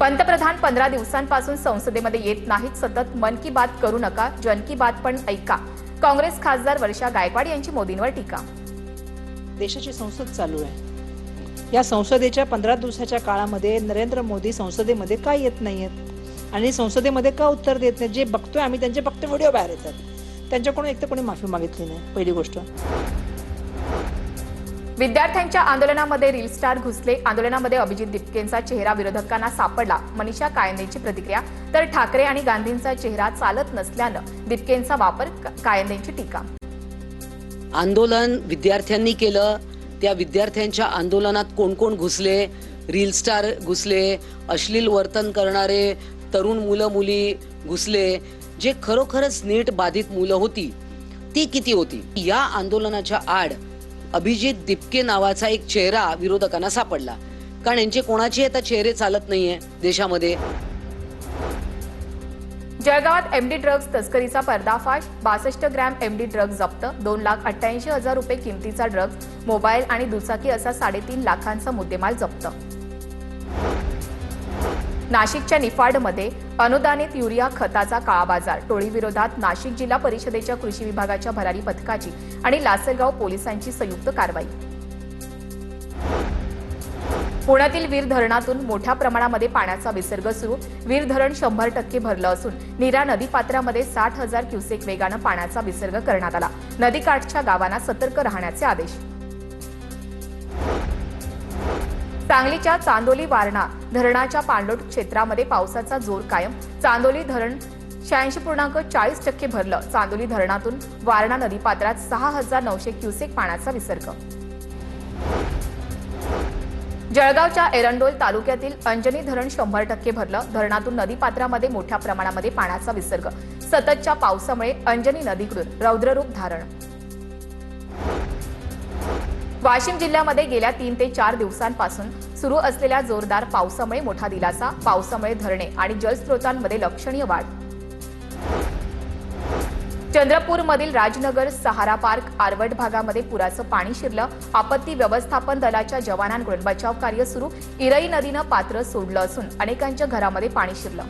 पंतप्रधान 15 दिवसांपासून संसदेमध्ये येत नाहीत. सतत मन की बात करू नका, जन की बात पण ऐका. काँग्रेस खासदार वर्षा गायकवाड यांची मोदींवर टीका. देशाची संसद चालू आहे. या संसदेच्या 15 दिवसाच्या काळामध्ये नरेंद्र मोदी संसदेमध्ये का येत नाहीयेत आणि संसदेमध्ये का उत्तर देत नाहीत? जे बघतोय आम्ही त्यांचे फक्त व्हिडिओ बाहेर येतात. त्यांच्याकडून एक तर कोणी माफी मागितली नाही. पहिली गोष्ट. विद्यार्थ्यांच्या आंदोलनामध्ये रील स्टार घुसले. आंदोलनामध्ये अभिजित दिपकेंचा चेहरा विरोधकांना सापडला. मनीषा कायंदेची प्रतिक्रिया. तर ठाकरे आणि गांधींचा चेहरा चालत नसल्यानं दिपकेंचा वापर, कायंदेची टीका. आंदोलन विद्यार्थ्यांनी केलं. त्या विद्यार्थ्यांच्या आंदोलनात कोण कोण घुसले? रील स्टार घुसले, अश्लील वर्तन करणारे तरुण मुलं मुली घुसले. जे खरोखरच नीट बाधित मुलं होती ती किती होती? या आंदोलनाच्या आड अभिजित दिपके नावाचा एक चेहरा विरोधकांना सापडला. कारण यांचे कोणाचे आता चेहरे चालत नाहीये देशामध्ये. जळगावात एमडी ड्रग्ज तस्करीचा पर्दाफाश. 62 ग्रॅम एमडी ड्रग्ज जप्त. 2,88,000 रुपये किमतीचा ड्रग्ज, मोबाईल आणि दुचाकी असा 3.5 लाखांचा मुद्देमाल जप्त. नाशिकच्या निफाडमध्ये अनुदानित युरिया खताचा काळा बाजार. टोळीविरोधात नाशिक जिल्हा परिषदेच्या कृषी विभागाच्या भरारी पथकाची आणि लासलगाव पोलिसांची संयुक्त कारवाई. पुण्यातील वीर धरणातून मोठ्या प्रमाणामध्ये पाण्याचा विसर्ग सुरू. वीर धरण 100% भरलं असून नीरा नदीपात्रामध्ये 60,000 क्युसेक वेगानं पाण्याचा विसर्ग करण्यात आला. नदीकाठच्या गावांना सतर्क राहण्याचे आदेश. सांगलीच्या चांदोली वारणा धरणाच्या पाणलोट क्षेत्रामध्ये पावसाचा जोर कायम. चांदोली धरण 86.40% भरलं. चांदोली धरणातून वारणा नदीपात्रात 6,900 क्युसेक पाण्याचा विसर्ग. जळगावच्या एरंडोल तालुक्यातील अंजनी धरण 100% भरलं. धरणातून नदीपात्रामध्ये मोठ्या प्रमाणामध्ये पाण्याचा विसर्ग. सततच्या पावसामुळे अंजनी नदीकडून रौद्ररूप धारण. वाशिम जिल्ह्यामध्ये गेल्या 3 ते 4 दिवसांपासून सुरू असलेल्या जोरदार पावसामुळे मोठा दिलासा. पावसामुळे धरणे आणि जलस्रोतांमध्ये लक्षणीय वाढ. चंद्रपूरमधील राजनगर, सहारा पार्क, आरवड भागामध्ये पुराचं पाणी शिरलं. आपत्ती व्यवस्थापन दलाच्या जवानांकडून बचाव कार्य सुरू. इरई नदीनं पात्र सोडलं असून अनेकांच्या घरामध्ये पाणी शिरलं.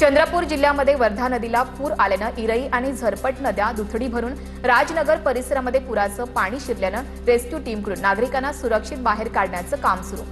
चंद्रपूर जिल्ह्यामध्ये वर्धा नदीला पूर आल्यानं इरई आणि झरपट नद्या दुथडी भरून राजनगर परिसरामध्ये पुराचं पाणी शिरल्यानं रेस्क्यू टीमकडून नागरिकांना सुरक्षित बाहेर काढण्याचं काम सुरू.